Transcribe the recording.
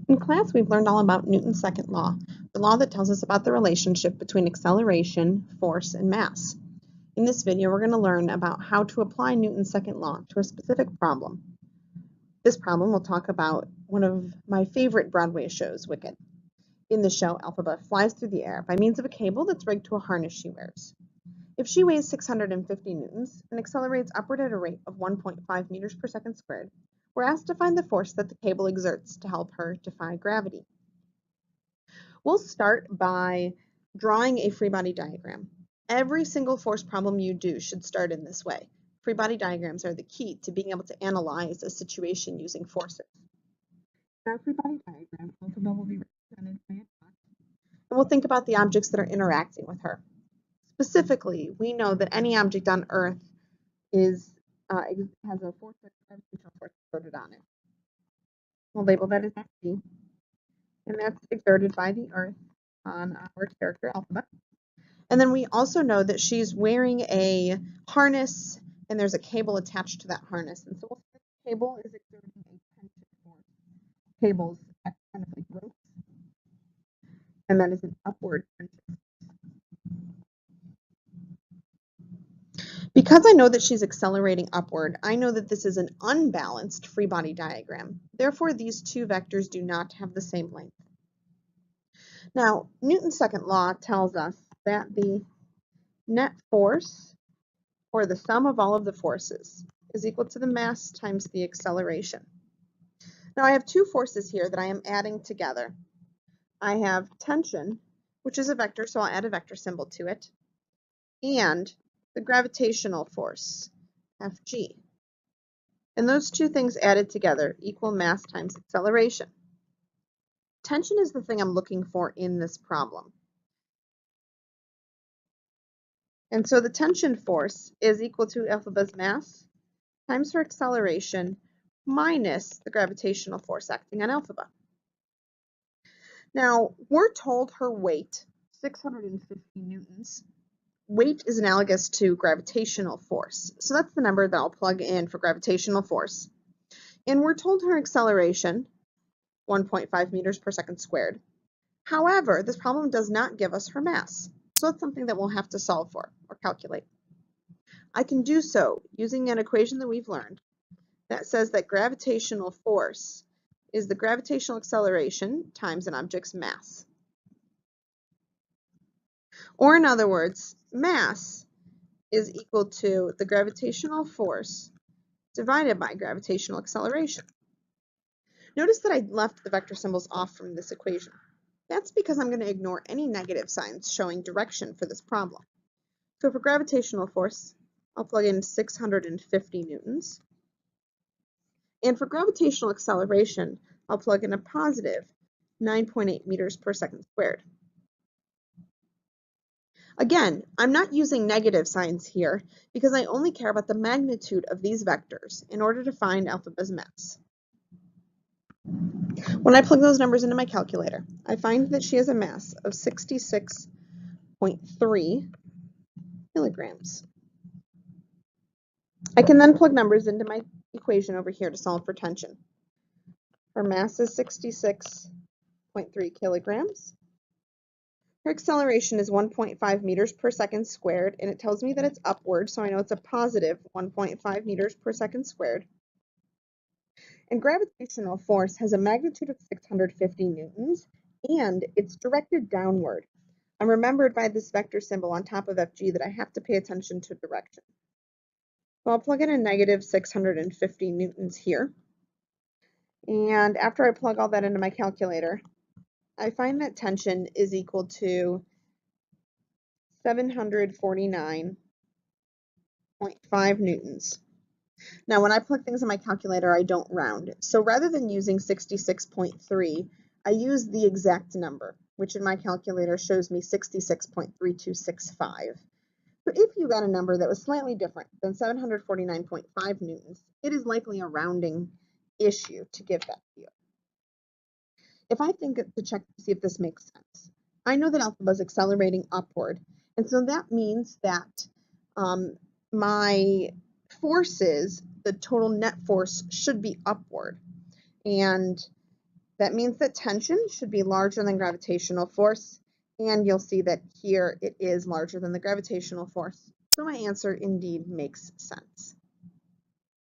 In class, we've learned all about Newton's second law, the law that tells us about the relationship between acceleration, force, and mass. In this video, we're going to learn about how to apply Newton's second law to a specific problem. This problem will talk about one of my favorite Broadway shows, Wicked. In the show, Elphaba flies through the air by means of a cable that's rigged to a harness she wears. If she weighs 650 newtons and accelerates upward at a rate of 1.5 meters per second squared, we're asked to find the force that the cable exerts to help her defy gravity. We'll start by drawing a free body diagram. Every single force problem you do should start in this way. Free body diagrams are the key to being able to analyze a situation using forces. In our free body diagram, Elphaba will be represented by a dot, and we'll think about the objects that are interacting with her. Specifically, we know that any object on Earth has a force, gravitational force exerted on it. We'll label that as Fg, and that's exerted by the Earth on our character Elphaba. And then we also know that she's wearing a harness and there's a cable attached to that harness. And so we'll say the cable is exerting a tension force. Cables act kind of like ropes, and that is an upward tension. Because I know that she's accelerating upward, I know that this is an unbalanced free body diagram. Therefore, these two vectors do not have the same length. Now, Newton's second law tells us that the net force, or the sum of all of the forces, is equal to the mass times the acceleration. Now I have two forces here that I am adding together. I have tension, which is a vector, so I'll add a vector symbol to it, and the gravitational force, Fg. And those two things added together equal mass times acceleration. Tension is the thing I'm looking for in this problem. And so the tension force is equal to Elphaba's mass times her acceleration minus the gravitational force acting on Elphaba. Now, we're told her weight, 650 newtons. Weight is analogous to gravitational force. So that's the number that I'll plug in for gravitational force. And we're told her acceleration, 1.5 meters per second squared. However, this problem does not give us her mass. So that's something that we'll have to solve for or calculate. I can do so using an equation that we've learned that says that gravitational force is the gravitational acceleration times an object's mass. Or in other words, mass is equal to the gravitational force divided by gravitational acceleration. Notice that I left the vector symbols off from this equation. That's because I'm going to ignore any negative signs showing direction for this problem. So for gravitational force, I'll plug in 650 newtons. And for gravitational acceleration, I'll plug in a positive 9.8 meters per second squared. Again, I'm not using negative signs here because I only care about the magnitude of these vectors in order to find Elphaba's mass. When I plug those numbers into my calculator, I find that she has a mass of 66.3 kilograms. I can then plug numbers into my equation over here to solve for tension. Her mass is 66.3 kilograms. Her acceleration is 1.5 meters per second squared, and it tells me that it's upward, so I know it's a positive 1.5 meters per second squared. And gravitational force has a magnitude of 650 newtons, and it's directed downward. I'm remembered by this vector symbol on top of Fg that I have to pay attention to direction. So I'll plug in a negative 650 newtons here. And after I plug all that into my calculator, I find that tension is equal to 749.5 newtons. Now, when I plug things in my calculator, I don't round. So rather than using 66.3, I use the exact number, which in my calculator shows me 66.3265. So if you got a number that was slightly different than 749.5 newtons, it is likely a rounding issue to give that to you. If I think to check to see if this makes sense, I know that Elphaba is accelerating upward, and so that means that my forces, the total net force, should be upward, and That means that tension should be larger than gravitational force, and you'll see that here it is larger than the gravitational force. So my answer indeed makes sense.